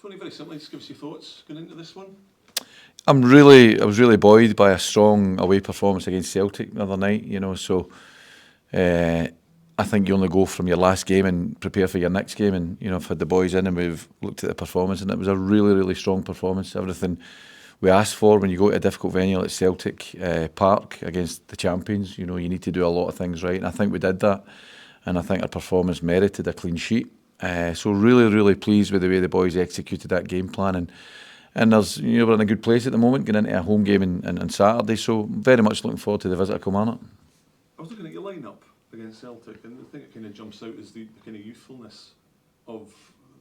Tony, very simply, just give us your thoughts going into this one. I was really buoyed by a strong away performance against Celtic the other night. So I think you only go from your last game and prepare for your next game. And I've had the boys in and we've looked at the performance, and it was a really, really strong performance. Everything we asked for when you go to a difficult venue like Celtic Park against the champions. You need to do a lot of things right, and I think we did that. And I think our performance merited a clean sheet. So really, really pleased with the way the boys executed that game plan, and there's we're in a good place at the moment, getting into a home game on Saturday. So very much looking forward to the visit of Kilmarnock. I was looking at your lineup against Celtic, and the thing that kind of jumps out is the kind of youthfulness of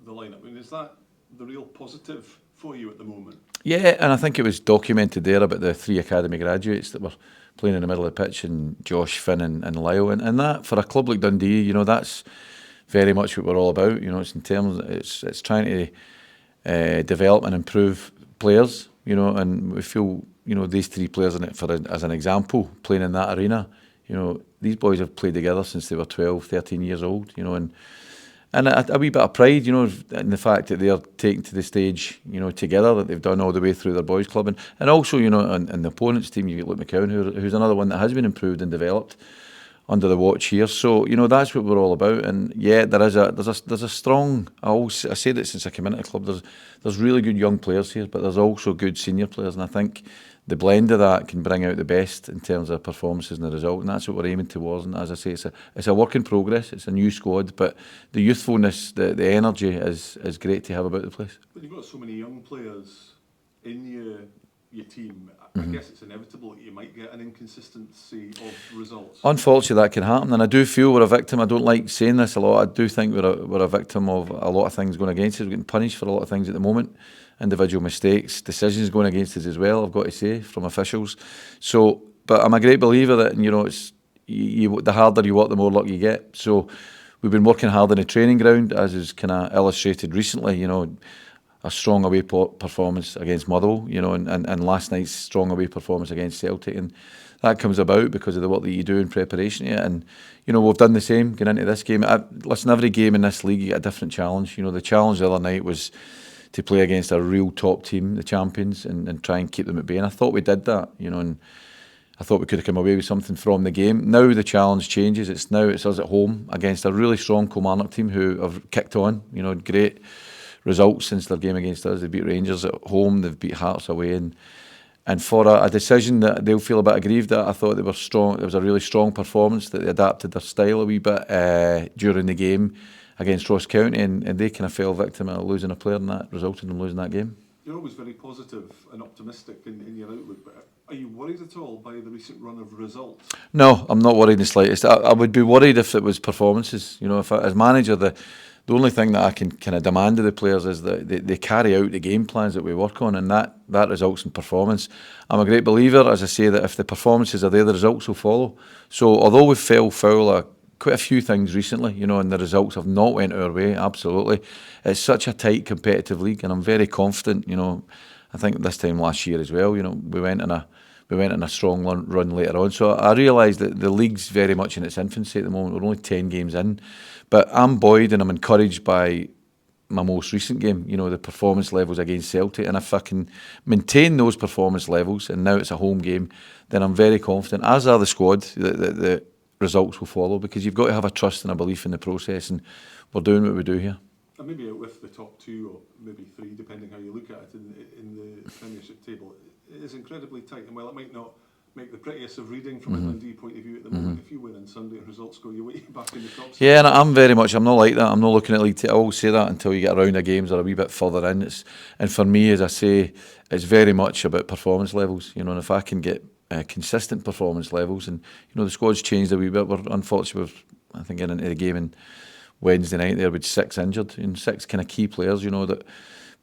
the lineup. I mean, is that the real positive for you at the moment? Yeah, and I think it was documented there about the 3 academy graduates that were playing in the middle of the pitch, and Josh, Finn and Lyle, and that for a club like Dundee, that's very much what we're all about. It's in terms, it's trying to develop and improve players, and we feel, these 3 players in it as an example, playing in that arena. These boys have played together since they were 12, 13 years old, and a wee bit of pride, in the fact that they're taken to the stage, together, that they've done all the way through their boys' club, and also, in the opponent's team, you get Luke McCowan, who's another one that has been improved and developed under the watch here. So that's what we're all about. And yeah, there's a strong. I said it since I came into the club. There's really good young players here, but there's also good senior players, and I think the blend of that can bring out the best in terms of performances and the result, and that's what we're aiming towards. And as I say, it's a work in progress. It's a new squad, but the youthfulness, the energy is great to have about the place. But you've got so many young players in your team. I guess it's inevitable that you might get an inconsistency of results. Unfortunately, that can happen, and I do feel we're a victim. I don't like saying this a lot. I do think we're a victim of a lot of things going against us. We're getting punished for a lot of things at the moment, individual mistakes, decisions going against us as well, I've got to say, from officials. So, but I'm a great believer that it's the harder you work, the more luck you get. So we've been working hard in the training ground, as is kind of illustrated recently. A strong away performance against Motherwell, and last night's strong away performance against Celtic, and that comes about because of the work that you do in preparation. And we've done the same going into this game. Listen, every game in this league you get a different challenge. The challenge the other night was to play against a real top team, the champions, and try and keep them at bay. And I thought we did that, and I thought we could have come away with something from the game. Now the challenge changes. It's us at home against a really strong Kilmarnock team who have kicked on. Great results since their game against us. They beat Rangers at home, they've beat Hearts away, and for a decision that they'll feel a bit aggrieved at, I thought they were strong. It was a really strong performance, that they adapted their style a wee bit during the game against Ross County, and they kind of fell victim of losing a player, and that resulted in them losing that game. You're always very positive and optimistic in your outlook, but are you worried at all by the recent run of results? No, I'm not worried in the slightest. I would be worried if it was performances. If as manager, the only thing that I can kind of demand of the players is that they carry out the game plans that we work on, and that results in performance. I'm a great believer, as I say, that if the performances are there, the results will follow. So although we've fell foul of quite a few things recently, and the results have not went our way, absolutely. It's such a tight competitive league, and I'm very confident. I think this time last year as well, we went in a strong run later on. So I realise that the league's very much in its infancy at the moment. We're only 10 games in. But I'm buoyed and I'm encouraged by my most recent game, the performance levels against Celtic. And if I can maintain those performance levels, and now it's a home game, then I'm very confident, as are the squad, that the results will follow, because you've got to have a trust and a belief in the process, and we're doing what we do here. And maybe out with the top 2 or maybe 3, depending how you look at it, in the Premiership table, it is incredibly tight. And while it might not make the prettiest of reading from a Dundee point of view at the moment, if you win on Sunday and results go your way, back in the top 6. Yeah, and I'm not like that. I'm not looking at league I always say that until you get a round of games or a wee bit further in. And for me, as I say, it's very much about performance levels. And if I can get consistent performance levels, and the squad's changed a wee bit. Unfortunately, I think getting into the game on Wednesday night there with 6 injured, and 6 kind of key players, that.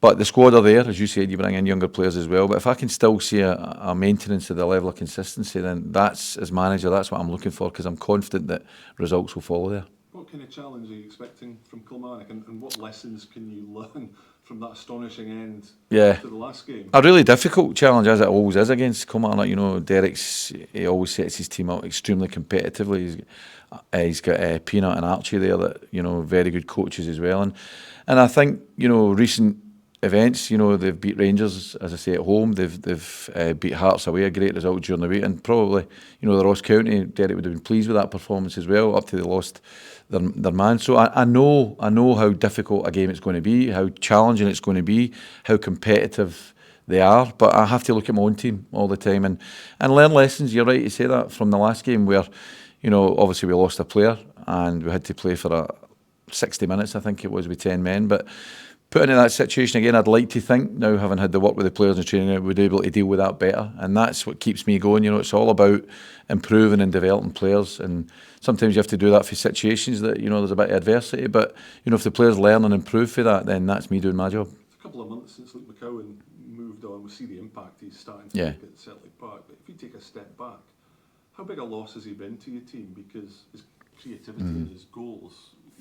But the squad are there, as you said, you bring in younger players as well. But if I can still see a maintenance of the level of consistency, then that's, as manager, that's what I'm looking for, because I'm confident that results will follow there. What kind of challenge are you expecting from Kilmarnock, and what lessons can you learn from that astonishing end to the last game? A really difficult challenge, as it always is against Kilmarnock. He always sets his team up extremely competitively. He's got Peanut and Archie there, that very good coaches as well. And I think recent events. You know, they've beat Rangers, as I say, at home. They've beat Hearts away, a great result during the week, and probably, you know, the Ross County, Derek would have been pleased with that performance as well, up to they lost their man. So I know how difficult a game it's going to be, how challenging it's going to be, how competitive they are. But I have to look at my own team all the time and learn lessons. You're right to say that, from the last game where, you know, obviously we lost a player and we had to play for 60 minutes, I think it was, with 10 men. But put into that situation again, I'd like to think, now having had the work with the players and training, we'd be able to deal with that better. And that's what keeps me going. You know, it's all about improving and developing players. And sometimes you have to do that for situations that, you know, there's a bit of adversity. But, you know, if the players learn and improve for that, then that's me doing my job. It's a couple of months since Luke McCowan moved on. We see the impact he's starting to make at Celtic Park. But if you take a step back, how big a loss has he been to your team? Because his creativity and his goals,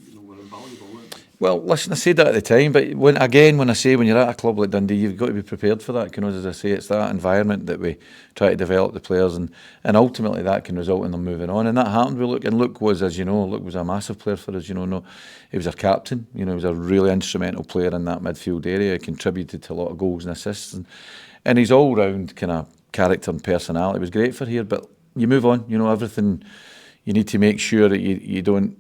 you know, were invaluable, weren't they? Well, listen, I said that at the time, but when I say when you're at a club like Dundee, you've got to be prepared for that. You know, as I say, it's that environment that we try to develop the players, and ultimately that can result in them moving on. And that happened with Luke. And Luke was, as you know, Luke was a massive player for us. You know, no, he was our captain. You know, he was a really instrumental player in that midfield area. He contributed to a lot of goals and assists, and his all-round kind of character and personality was great for here. But you move on. You know, everything. You need to make sure that you don't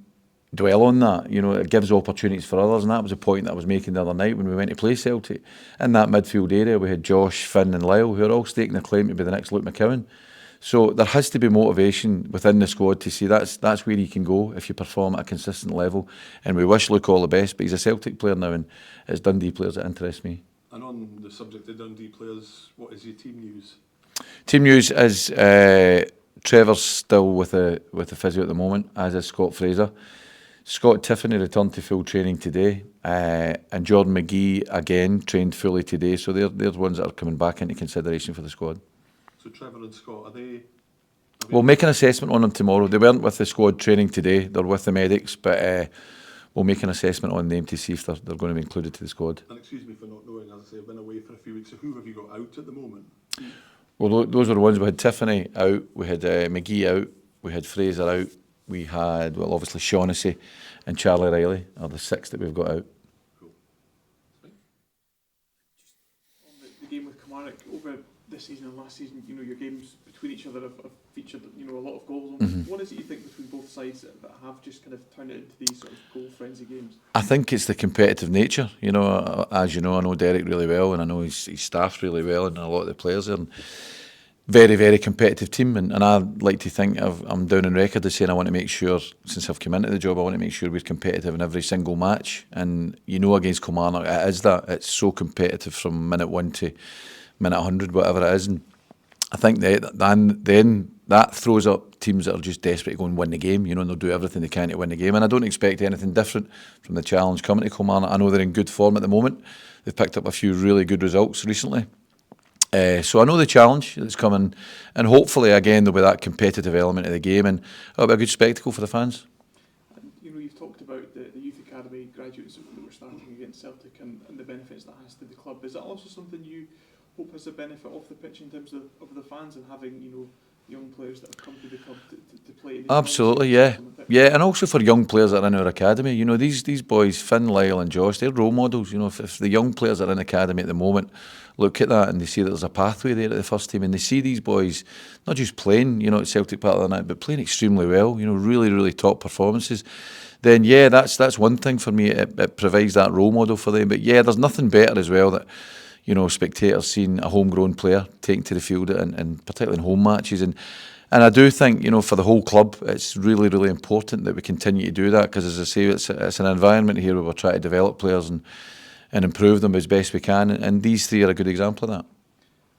dwell on that. You know, it gives opportunities for others, and that was a point that I was making the other night when we went to play Celtic. In that midfield area, we had Josh, Finn and Lyle, who are all staking a claim to be the next Luke McCowan. So there has to be motivation within the squad to see that's where you can go if you perform at a consistent level. And we wish Luke all the best, but he's a Celtic player now, and it's Dundee players that interest me. And on the subject of Dundee players, what is your team news? Team news is Trevor's still with the physio at the moment, as is Scott Fraser. Scott Tiffany returned to full training today, and Jordan McGee again trained fully today. So they're ones that are coming back into consideration for the squad. So Trevor and Scott, are they? We'll make an assessment on them tomorrow. They weren't with the squad training today. They're with the medics, but we'll make an assessment on them to see if they're going to be included to the squad. And excuse me for not knowing, as I say, I've been away for a few weeks. So who have you got out at the moment? Well, those were the ones. We had Tiffany out, we had McGee out, we had Fraser out, we had, well, obviously Shaughnessy and Charlie Riley are the 6 that we've got out. Cool. On the game with Kilmarnock over this season and last season, you know, your games between each other have featured, you know, a lot of goals. What is it you think between both sides that have just kind of turned it into these sort of goal frenzy games? I think it's the competitive nature. You know, as you know, I know Derek really well, and I know his staff really well, and a lot of the players are. Very, very competitive team, and I like to think I'm down on record as saying I want to make sure, since I've come into the job, I want to make sure we're competitive in every single match. And you know, against Kilmarnock, it is that. It's so competitive from minute 1 to minute 100, whatever it is. And I think then that throws up teams that are just desperate to go and win the game, you know, and they'll do everything they can to win the game. And I don't expect anything different from the challenge coming to Kilmarnock. I know they're in good form at the moment. They've picked up a few really good results recently. So I know the challenge that's coming, and hopefully again there'll be that competitive element of the game, and it'll be a good spectacle for the fans. And, you know, you've talked about the youth academy graduates that were starting against Celtic and the benefits that has to the club. Is that also something you hope has a benefit off the pitch in terms of the fans and having, you know, young players that have come to the club to play? Absolutely, yeah. Yeah, and also for young players that are in our academy. You know, these boys, Finn, Lyle and Josh, they're role models. You know, if the young players are in academy at the moment look at that and they see that there's a pathway there at the first team, and they see these boys not just playing, you know, at Celtic Park the other night, but playing extremely well, you know, really, really top performances, then yeah, that's one thing for me. It provides that role model for them. But yeah, there's nothing better as well that, you know, spectators seeing a homegrown player taken to the field, and particularly in home matches. And I do think, you know, for the whole club, it's really, really important that we continue to do that, because, as I say, it's an environment here where we're trying to develop players and improve them as best we can. And these 3 are a good example of that.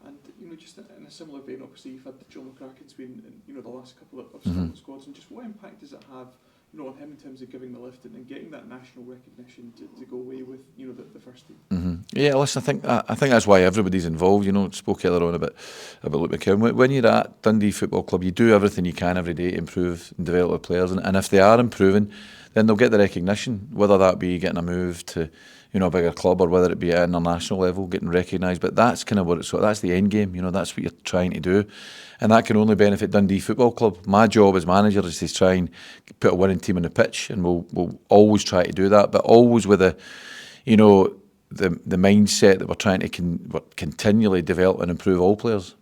And, you know, just in a similar vein, obviously, you've had Joe McCracken's been in, you know, the last couple of Scotland squads, and just what impact does it have, you know, on him in terms of giving the lift and getting that national recognition to go away with, you know, the first team? Yeah, listen, I think that's why everybody's involved. You know, spoke earlier on about Luke McCowan. When you're at Dundee Football Club, you do everything you can every day to improve and develop the players, and if they are improving, then they'll get the recognition, whether that be getting a move to, you know, a bigger club, or whether it be at an international level, getting recognised. But that's kind of what that's the end game. You know, that's what you're trying to do, and that can only benefit Dundee Football Club. My job as manager is to try and put a winning team on the pitch, and we'll always try to do that, but always with a, you know, the mindset that we're trying to we're continually develop and improve all players.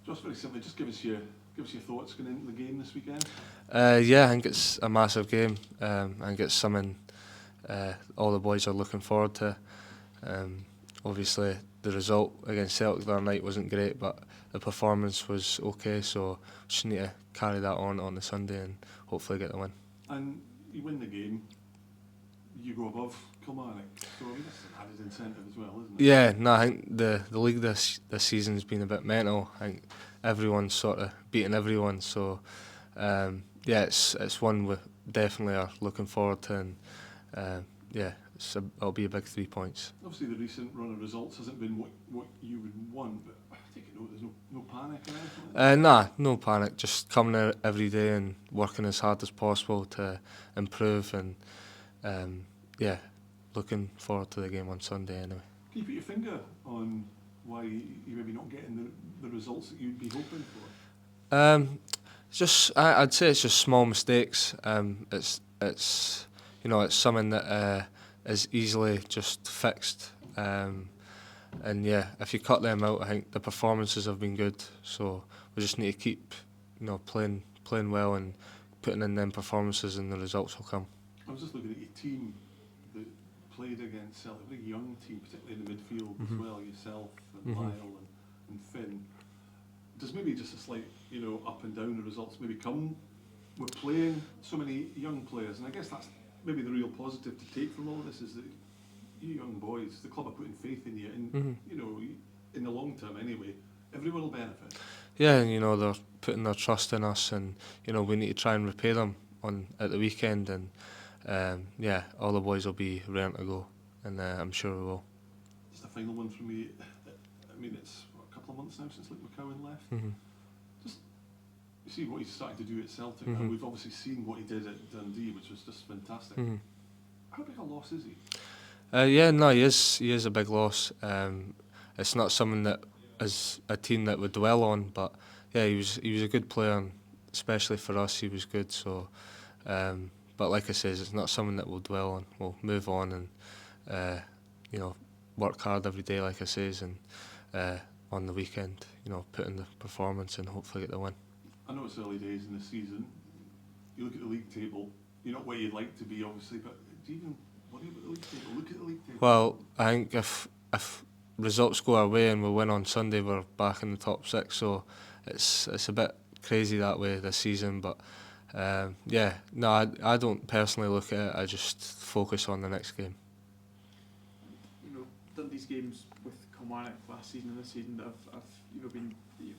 Just very simply, just give us your thoughts going into the game this weekend. Yeah, I think it's a massive game. I think it's something all the boys are looking forward to. Obviously, the result against Celtic the other night wasn't great, but the performance was okay, so just need to carry that on the Sunday and hopefully get the win. And you win the game, you go above Kilmarnock, so I mean, that's an added incentive as well, isn't it? Yeah, no, I think the league this season's been a bit mental. I think everyone's sort of beating everyone, so yeah, it's one we definitely are looking forward to, and yeah, it'll be a big 3 points. Obviously, the recent run of results hasn't been what you would want, but I think there's no panic or anything. Nah, no panic. Just coming there every day and working as hard as possible to improve, and yeah, looking forward to the game on Sunday anyway. Can you put your finger on why you're maybe not getting the results that you'd be hoping for? I'd say it's just small mistakes. It's you know, it's something that is easily just fixed. And yeah, if you cut them out, I think the performances have been good. So we just need to keep, playing well and putting in them performances, and the results will come. I was just looking at your team that played against Celtic, a very young team, particularly in the midfield as well. Yourself and Lyle and Finn. Does maybe just a slight, up and down the results maybe come with playing so many young players? And I guess that's maybe the real positive to take from all of this, is that you young boys, the club are putting faith in you, and in the long term anyway, everyone will benefit. Yeah, and they're putting their trust in us, and we need to try and repay them at the weekend, and yeah, all the boys will be raring to go, and I'm sure we will. Just a final one from me. I mean, it's a couple of months now since Luke McCowan left. Just you see what he's starting to do at Celtic, and we've obviously seen what he did at Dundee, which was just fantastic. How big a loss is he? Yeah, no, he is a big loss. It's not something that as a team that would dwell on, but yeah, he was a good player, and especially for us, he was good. So, but like I says, it's not something that we'll dwell on. We'll move on and work hard every day, like I says, and on the weekend, put in the performance and hopefully get the win. I know it's early days in the season. You look at the league table. You're not where you'd like to be, obviously, but do you even worry about the league table? Look at the league table. Well, I think if results go our way and we win on Sunday, we're back in the top 6. So it's a bit crazy that way this season, but yeah, no, I don't personally look at it. I just focus on the next game. Dundee's games with Kilmarnock last season and this season have been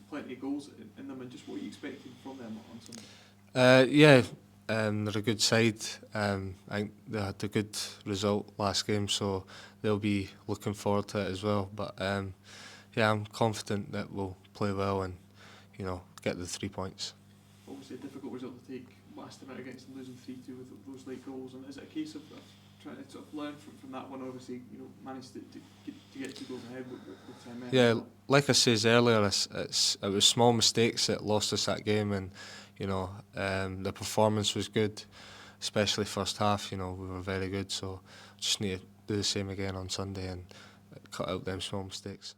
plenty of goals in them, and just what are you expecting from them on Sunday? Yeah, they're a good side. I think they had a good result last game, so they'll be looking forward to it as well. But yeah, I'm confident that we'll play well and get the 3 points. Obviously, a difficult result to take last time out against them, losing 3-2 with those late goals. And is it a case of trying to sort of learn from that one? Obviously, managed to get 2 goals ahead with 10 men. Yeah, like I says earlier, it was small mistakes that lost us that game, and the performance was good, especially first half. We were very good, so just need to do the same again on Sunday and cut out them small mistakes.